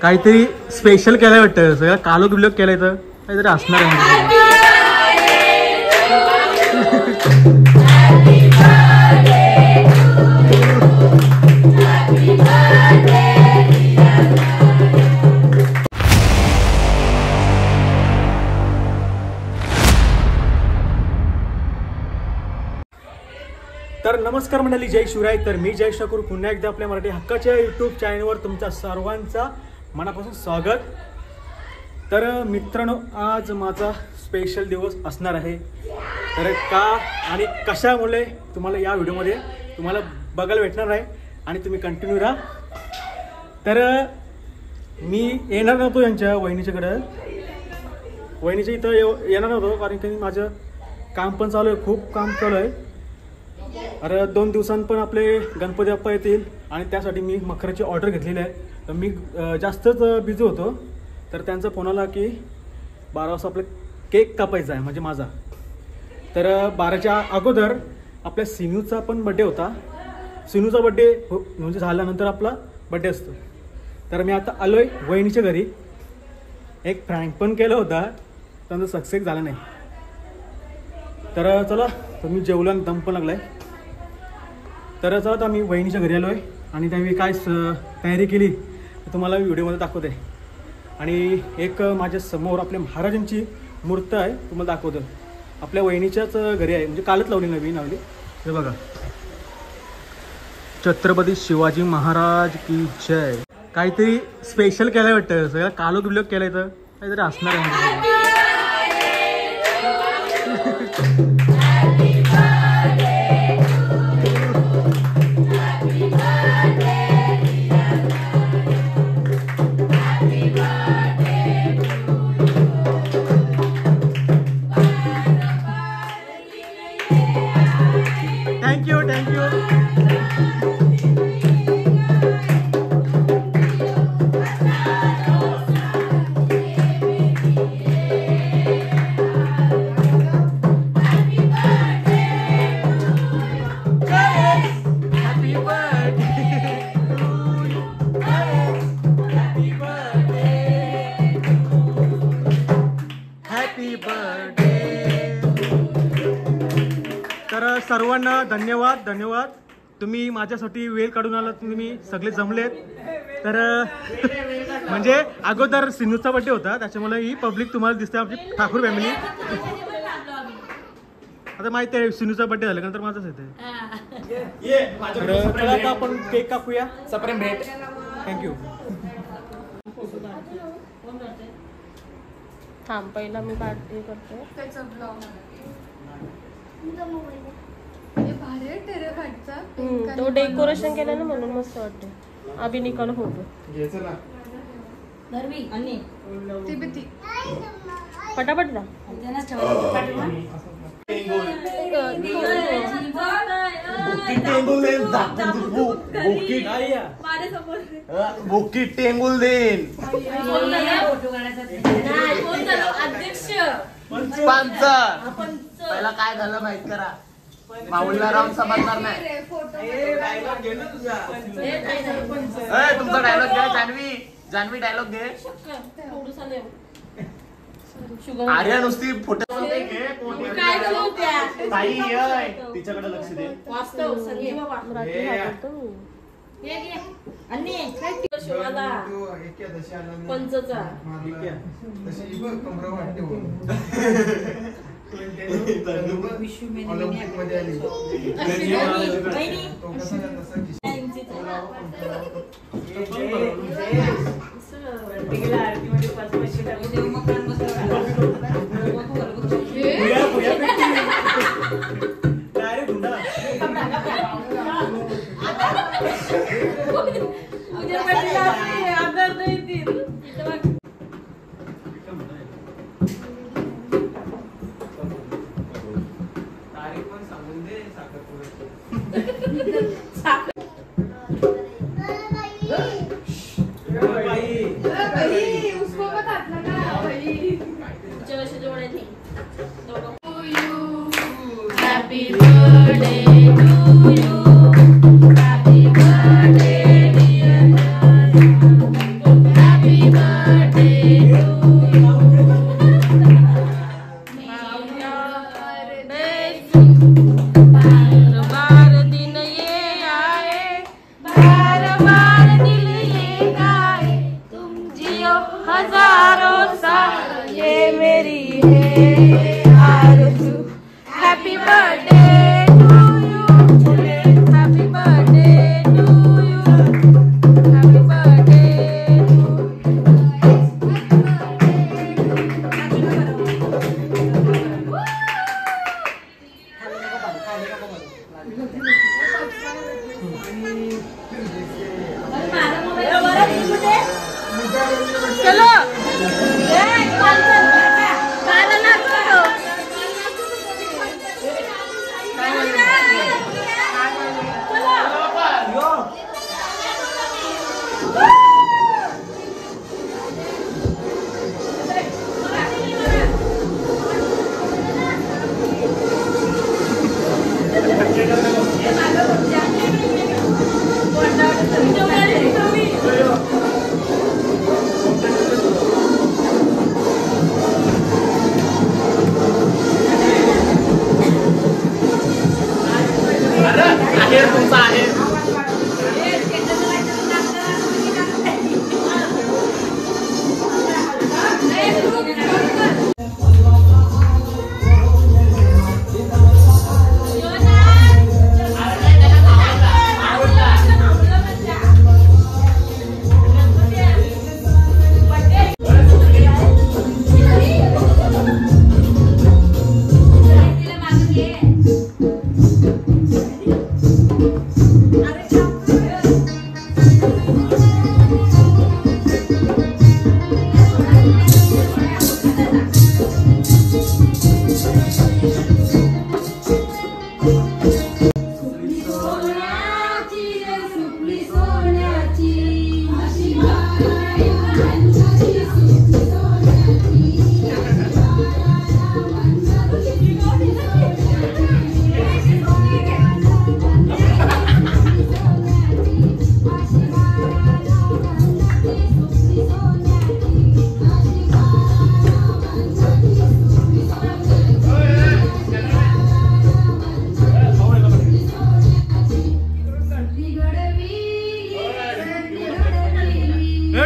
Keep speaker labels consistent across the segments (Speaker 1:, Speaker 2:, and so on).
Speaker 1: काहीतरी स्पेशल केलंय वाटतं, सगळं कालो बिलोक केलंय तर काहीतरी असणार आहे. तर नमस्कार मंडळी, जय शिवराय. तर मी जय ठाकूर पुन्हा एकदा आपल्या मराठी हक्काच्या यूट्यूब चॅनलवर तुमच्या सर्वांचा मनापासून स्वागत. तर मित्रांनो, आज माझा स्पेशल दिवस असणार आहे. तर का आणि कशामुळे तुम्हाला या व्हिडिओमध्ये तुम्हाला बघायला भेटणार आहे आणि तुम्ही कंटिन्यू राहा. तर मी येणार नव्हतो यांच्या वहिनीच्याकडं, वहिनीच्या इथं येणार नव्हतो कारण की माझं काम पण चालू आहे, खूप काम चालू आहे. अरे 2 दिवसांत पण आपले गणपती बाप्पा येतील आणि त्यासाठी मी मखराची ऑर्डर घेतलेली आहे. तर मी जास्तच बिझी होतो. तर त्यांचा फोन आला की 12 वाजता आपलं केक कापायचा आहे म्हणजे माझा. तर 12च्या अगोदर आपल्या सिनूचा पण बड्डे होता. सिनूचा बड्डे म्हणजे झाल्यानंतर आपला बड्डे असतो. तर मी आता आलो आहे वहिनीच्या घरी. एक प्रँक पण केला होता, त्यांचा सक्सेस झाला नाही. तर चला, तर मी जेवलो आणि दम पण लागला आहे. तर चला, आता मी वहिनीच्या घरी आलो आहे आणि त्यावेळी काय तयारी केली तुम्हाला व्हिडिओमध्ये दाखवते. आणि एक माझ्या समोर आपल्या महाराजांची मूर्ती आहे, तुम्हाला दाखवतो. आपल्या वहिनीच्याच घरी आहे, म्हणजे कालच लावली नवीन लावली. हे बघा, छत्रपती शिवाजी महाराज की जय. काहीतरी स्पेशल केलंय वाटतं, सगळं कालो बिलोक केलंय तर काहीतरी असणार आहे. Thank you thank you. तर सर्वांना धन्यवाद धन्यवाद. तुम्ही माझ्यासाठी वेळ काढून आलात, तुम्ही सगळे जमलेत. तर म्हणजे अगोदर सिनूचा बड्डे होता, त्याच्यामुळे ही पब्लिक तुम्हाला दिसते, आपली ठाकूर फॅमिली. आता माहिती आहे सिनूचा बड्डे झाल्यानंतर माझाच येते. तर आता आपण केक कापूया. सप्रेम भेट. थँक्यू.
Speaker 2: थांब, पहिला मी पार्टी करते. तो डेकोरेशन केलं ना म्हणून मस्त वाटते. अभि निकाल फोटो पटापट जा.
Speaker 1: बुकी टेंगुल देन पहिला काय झालं माहित करा. माऊलीला राम समजणार नाही. तुमचा डायलॉग घ्या. जान्हवी डायलॉग घे. आर्या नुसती फोटो तिच्याकडे लक्ष दे. Happy birthday to you. Happy birthday, dear. Happy
Speaker 2: चलो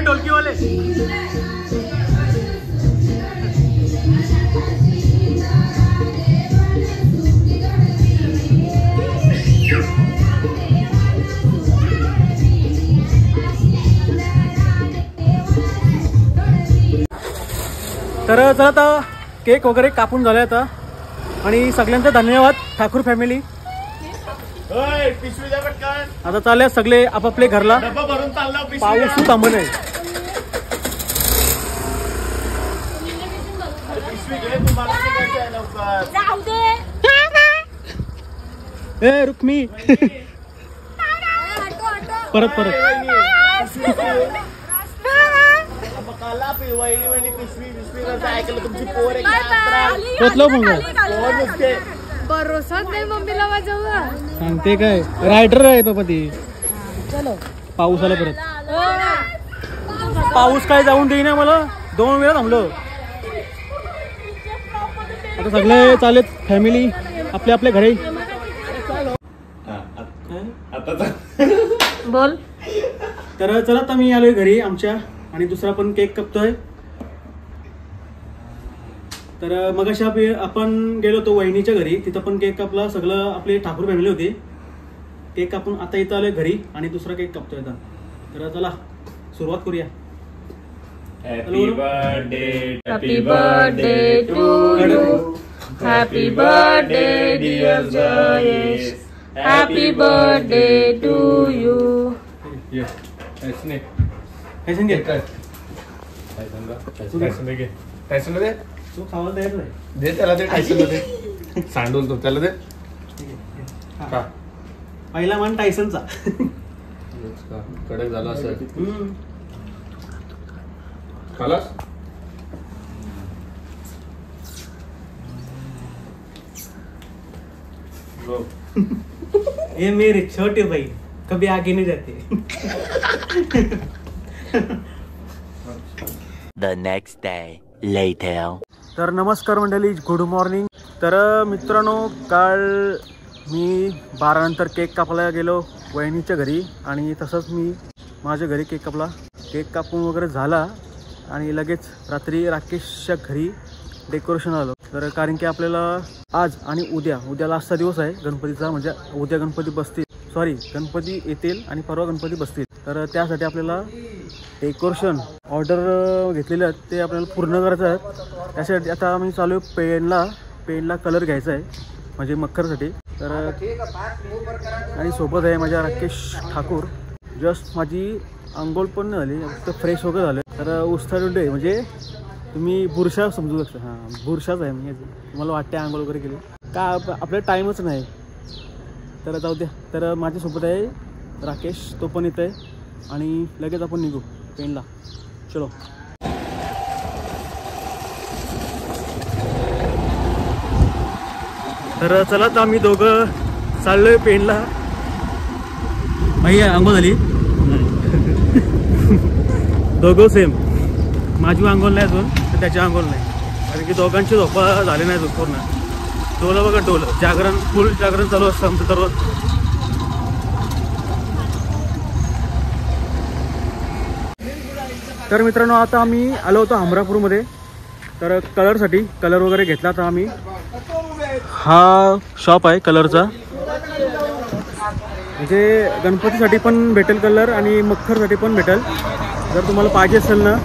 Speaker 1: ढोलकीवाले तर चला आता केक वगैरे कापून झाले आता आणि सगळ्यांचा धन्यवाद ठाकूर फॅमिली. आता चालले सगळे आपापले घरला. पाऊस थांब नाही. ए रुक्मी परत परत
Speaker 2: भरोसाच नाही मम्मीला माझ्यावर.
Speaker 1: सांगते काय रायडर आहे बाबा ती.
Speaker 2: चलो
Speaker 1: पाऊस आला परत. पाऊस काय जाऊन देईना मला. 2 वेळा थांबलो. आता सगळे चालेत फॅमिली आपल्या आपल्या घरी.
Speaker 2: बोल.
Speaker 1: तर चला आता मी आलोय घरी आमच्या आणि दुसरा पण केक कापतोय. तर मगाशी आपण गेलो होतो वहिनीच्या घरी. तिथं पण केक कापला. सगळं आपले ठाकूर फॅमिली होते. केक कापून आता इथं आलोय घरी आणि दुसरा केक कापतोय आता. तर चला सुरुवात करूया.
Speaker 3: Happy birthday
Speaker 2: happy birthday to you. Happy birthday dear Jayesh. Happy birthday to you.
Speaker 1: तू खावायला तयार नाही.
Speaker 3: दे त्याला ते टायसन दे. सांडूल तो त्याला दे.
Speaker 1: पहिला मान टायसनचा.
Speaker 3: कडक झाला असं. खालास
Speaker 1: ये मेरे छोटे भाई कभी आगे नहीं जाते.
Speaker 4: The next day later.
Speaker 1: तर नमस्कार मंडळी, गुड मॉर्निंग. तर मित्रांनो काल मी 12 नंतर केक कापायला गेलो वहिनीच्या घरी आणि तसंच मी माझ्या घरी केक कापला. केक कापून वगैरे झाला आणि लगेच रात्री राकेशच्या घरी डेकोरेशन आलो. तर कारण की आपल्याला आज आणि उद्या लास्टचा दिवस आहे गणपतीचा. म्हणजे उद्या गणपती बसतील, सॉरी गणपती येतील आणि परवा गणपती बसतील. तर त्यासाठी आपल्याला डेकोरेशन ऑर्डर घेतलेले आहेत ते आपल्याला पूर्ण करायचं आहे. त्यासाठी आता आम्ही चालू आहे पेनला कलर घ्यायचा आहे म्हणजे मखरसाठी. तर आणि सोबत आहे माझ्या राकेश ठाकूर. जस्ट माझी आंघोळ पण नाही झाली, फक्त फ्रेश वगैरे झालं. तर उस्ताड डे म्हणजे तुम्ही बुरशा समजू शकता. हां बुरशाच आहे म्हणजे तुम्हाला वाटते आंघोळ वगैरे केली का आपल्याला टाईमच नाही. तर जाऊ द्या. तर माझ्यासोबत आहे राकेश, तो पण येत आहे आणि लगेच आपण निघू पेनला. चलो. तर चला तर आम्ही दोघं चाललोय पेनला. माही आंघोळ झाली दोघं सेम. माझी आंघोळ नाही अजून तर त्याची आंघोळ नाही, कारण की दोघांची झोपा झाली नाही अजून पूर्ण. डोलं बघा डोलं, जागरण फुल जागरण चालू असतं आमचं दररोज. तर मित्रांनो आता आम्ही आलो होतो हमरापूरमध्ये. तर कलरसाठी कलर वगैरे घेतला. तर आम्ही हा शॉप आहे कलरचा, म्हणजे गणपतीसाठी पण भेटेल कलर आणि मखरसाठी पण भेटेल. जर तुम्हाला पाहिजे असेल ना,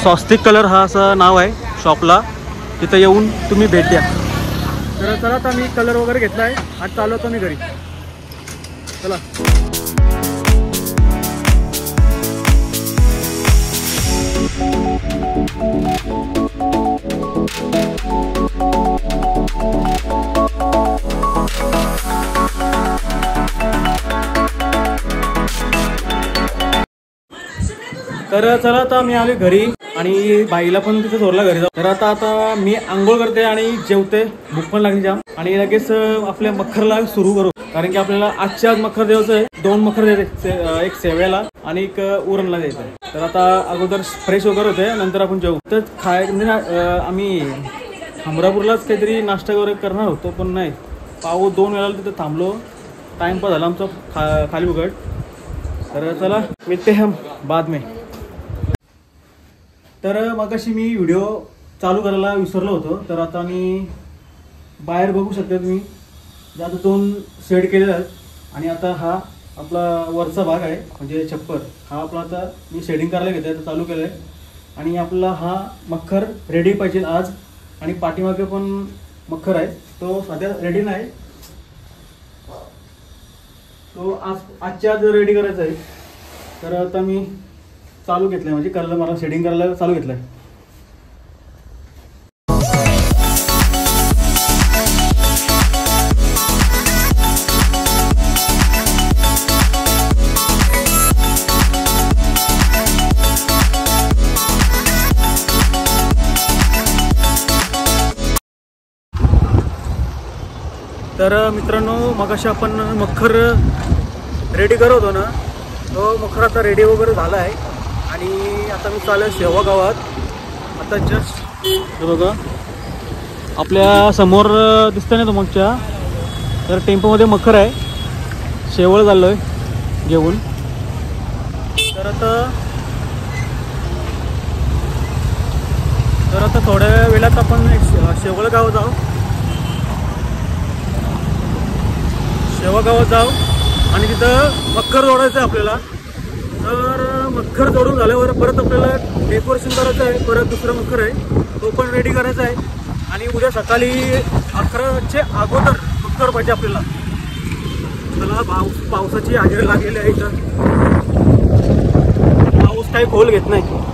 Speaker 1: स्वस्तिक कलर हा असं नाव आहे शॉपला, तिथं येऊन तुम्ही भेट द्या. तर चला आता मी कलर वगैरे घेतला आहे. आज चालू होतो मी घरी. चला. तर चला आता मी आले घरी आणि बाईला पण तिथे सोडला घरी जाऊ. तर आता मी आंघोळ करते आणि जेवते, भूक पण लागली जाम. आणि लगेच आपल्या मखरला सुरू करू, कारण की आपल्याला आजच्या आज मखर द्यायचं आहे. 2 मखर द्यायचे, एक सेव्याला आणि एक उरणला द्यायचं आहे. तर आता अगोदर फ्रेश वगैरे होते, नंतर आपण जेवू. तर म्हणजे आम्ही हमरापूरलाच काहीतरी नाश्ता वगैरे करणार होतो, पण नाही, 2 वेळा तिथं थांबलो. टाइमपास झाला आमचा खाली उघड. तर चला मिळते हम बाद में. तर मगाशी मी व्हिडिओ चालू करायला विसरलो होतो. तर आता मी बाहेर बघू शकता तुम्ही, आता 2 शेड केलेले आहेत आणि आता हा आपला वरचा भाग आहे म्हणजे छप्पर, हा आपला आता मी शेडिंग करायला घेतोय, आता चालू केलं आहे. आणि आपला हा मखर रेडी पाहिजे आज. आणि पाठीमागे पण मखर आहे, तो सध्या रेडी नाही, तो आजच्या आज रेडी करायचा आहे. तर आता मी चालू घेतलंय, म्हणजे करायला मला शेडिंग करायला चालू घेतलंय. तर मित्रांनो मगाशी आपण मखर रेडी करत होतो ना, तो मखर आता रेडी वगैरे झाला आहे. आणि आता मी चालू आहे शेवा गावात. आता जस्ट बघा आपल्या समोर दिसतं नाही तो मागच्या, तर टेम्पोमध्ये मखर आहे, शेवळ चाललो आहे घेऊन. तर आता थोड्या वेळात आपण शेवळ गाव जाऊ, शेवा गावात जाऊ आणि तिथं मखर जोडायचं आहे आपल्याला. तर मखर जोडून झाल्यावर परत आपल्याला डेकोरेशन करायचं आहे. परत दुसरा मखर आहे, तो पण रेडी करायचा आहे. आणि उद्या सकाळी 11च्या अगोदर मखर पाहिजे आपल्याला. त्याला पावसाची हजेरी लागलेली आहे. इथं पाऊस काही खोल घेत नाही.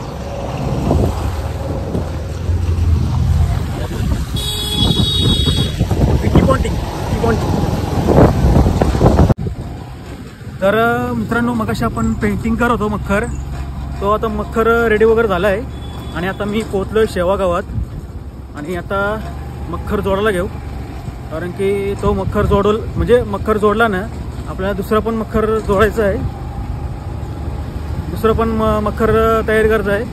Speaker 1: तर मित्रांनो मगाशी आपण पेंटिंग करत होतो मखर, तो आता मखर रेडी वगैरे झाला आहे. आणि आता मी पोहोचलो शेवा गावात आणि आता मखर जोडायला घेऊ, कारण की तो मखर म्हणजे मखर जोडला ना आपल्याला दुसरा पण मखर जोडायचा आहे, दुसरं पण मखर तयार करायचं आहे.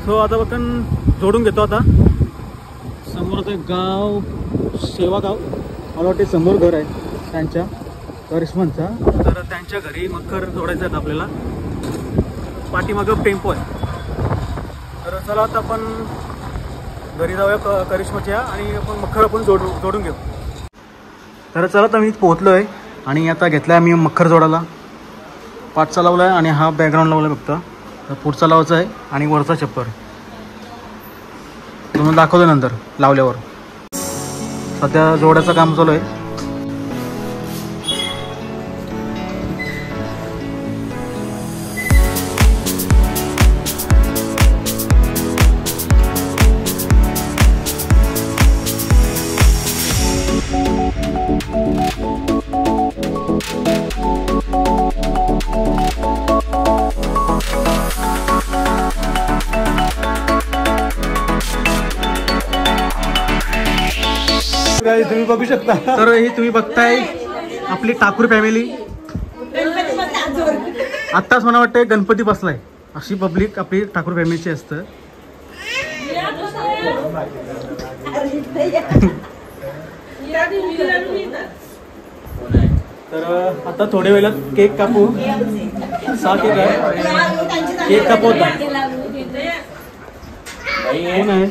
Speaker 1: सो आता आपण जोडून घेतो. आता समोर ते गाव शेवा गाव, मला वाटते समोर घर आहे त्यांच्या करिश्मांचा. तर त्यांच्या घरी मखर जोडायचं आहे आपल्याला. पाठीमागं टेम्पो आहे. तर चला आता आपण घरी जाऊया करिश्माच्या आणि आपण मखर आपण जोडून घेऊ. तर चला आता मी पोहोचलो आहे आणि आता घेतला आहे मी मखर जोडायला. पाठचा लावला आहे आणि हा बॅकग्राऊंड लावला आहे फक्त. तर पुढचा लावायचा आहे आणि वरचा छप्पर तुम्हाला दाखवतो नंतर लावल्यावर. सध्या जोडायचं काम चालू आहे. तुम्ही बघू शकता. तर ही तुम्ही बघताय आपली ठाकूर फॅमिली. आत्ताच मला वाटतं गणपती बसलाय. अशी पब्लिक आपली ठाकूर फॅमिलीची असतं. तर आता थोड्या वेळात केक कापू. 6 केक आहे. केक कापवत कोण आहे?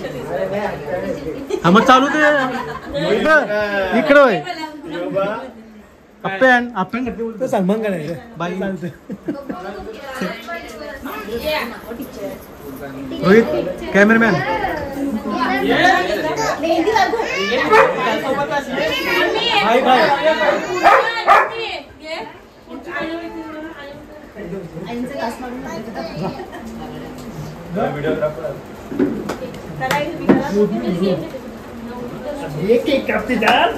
Speaker 1: हा मग चालू दे. इकडं होय. आपण बोलतो सांग मग करायचं बाई. रोहित कॅमेरामॅन. Bye bye. एक कापते चार.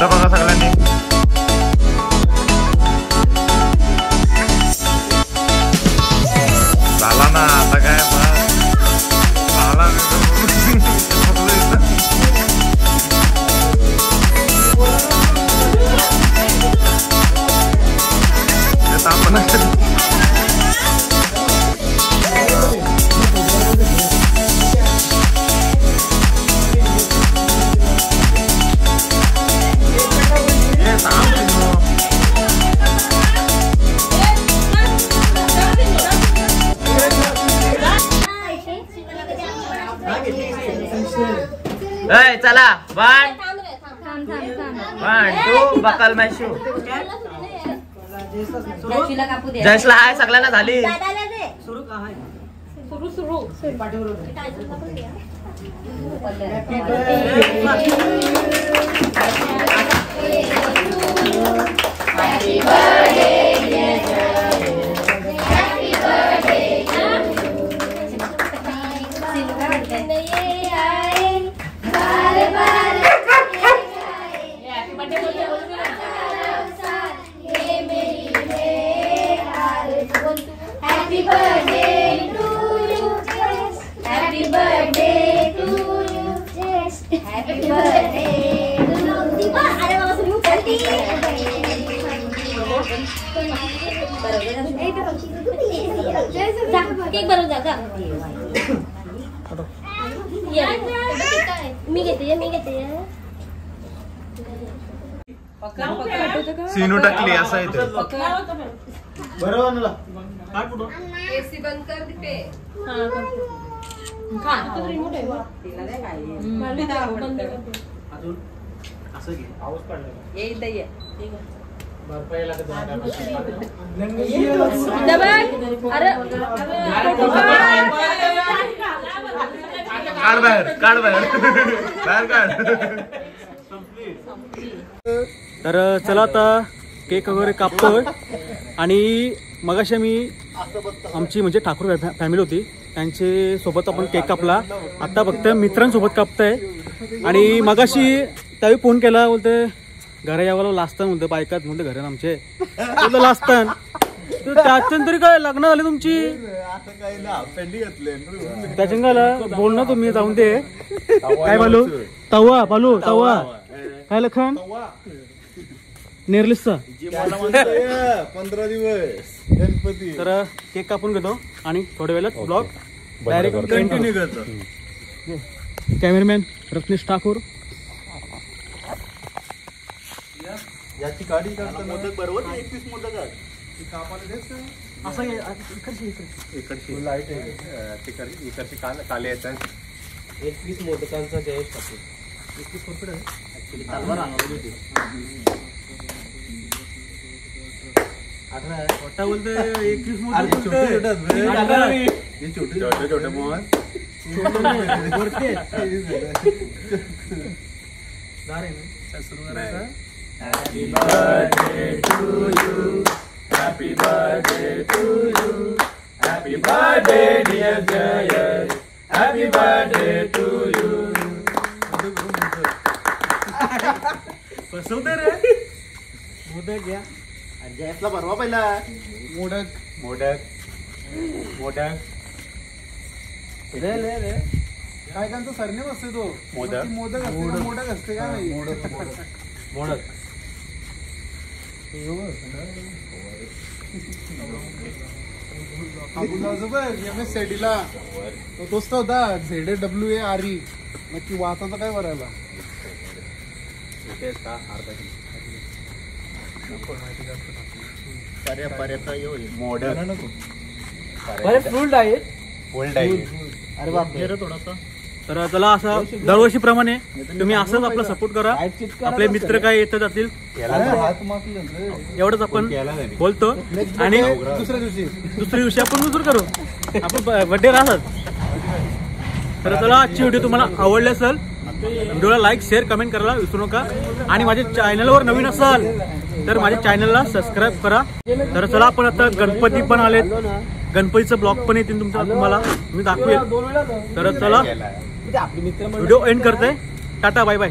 Speaker 3: बघा सगळ्यांनी. झाला ना आता काय झाला.
Speaker 5: चला 1 2 बकल मॅशू. जयसला हाय सगळ्यांना झाली.
Speaker 6: Happy birthday to you. Happy birthday to you. Cake बनवता का मी घेते
Speaker 3: सीनू टाकली असं येते
Speaker 1: बरोबर ना काय कुठं
Speaker 7: एसी बंद कर दे
Speaker 2: रिमोट आहे बंद करते.
Speaker 1: अजून असं घे पाऊस पडला
Speaker 7: ये इथं ये
Speaker 1: बर्फाला लागत
Speaker 2: अरे
Speaker 3: काढ बाहेर बाहेर काढ
Speaker 1: तर चला आता केक वगैरे कापतोय आणि मगाशी मी आमची म्हणजे ठाकूर फॅमिली होती त्यांचे सोबत आपण केक कापला. आता फक्त मित्रांसोबत कापताय आणि मगाशी त्यावेळी फोन केला बोलते घरा यावं लाजतान म्हणते बायकात म्हणते घरात आमचे बोलतो लाजतान त्याच्यान तरी काय लग्न झाले तुमची त्याच्यानं बोल ना तुम्ही जाऊन दे काय बालू तवा काय लखन नेरलिसचा
Speaker 3: 15 दिवस गणपती
Speaker 1: तर केक कापून घेतो आणि थोड्या वेळात ब्लॉग डायरेक्ट कंटिन्यू करतो. कॅमेरामॅन रत्नेश ठाकूर
Speaker 3: याची गाडी मोदक बरोबर 21 मोदक
Speaker 1: असं
Speaker 3: इकडची लाईट इकडची काले येतात
Speaker 5: 21 मोदकांचा जयेश ठाकूर.
Speaker 1: 21 फुट
Speaker 5: ऍक्च्युली तलवार आणवली होती.
Speaker 1: मोठा बोलते 21
Speaker 3: छोटे मोहन
Speaker 1: बसवते रे मोदक घ्या
Speaker 3: जयसला भरवा पहिला मोदक
Speaker 1: रे काय त्यांचा सरनेम असते तो
Speaker 3: मोदक
Speaker 1: मोदक असते का नाही मोदक
Speaker 8: MSCITला तोच तर होता ZWARE नक्की वाचायचं काय करायला
Speaker 1: फुल डाएट अरे बाप रे थोडासा. तर चला असं दरवर्षीप्रमाणे तुम्ही असंच आपला सपोर्ट करा. आपले मित्र काय येत जातील एवढंच आपण बोलतो आणि दुसऱ्या दिवशी आपण दुसरं करू आपण बर्थडे राहतात. तर चला आजची व्हिडिओ तुम्हाला आवडली असेल व्हिडिओला लाईक शेअर कमेंट करायला विसरू नका आणि माझ्या चॅनलवर नवीन असाल तर माझ्या चॅनलला सबस्क्राईब करा. तर चला आपण आता गणपती पण आलेत गणपतीचं ब्लॉग पण येतील तुम्हाला मी दाखवेल. तर चला व्हिडिओ एंड करते. Tata bye bye.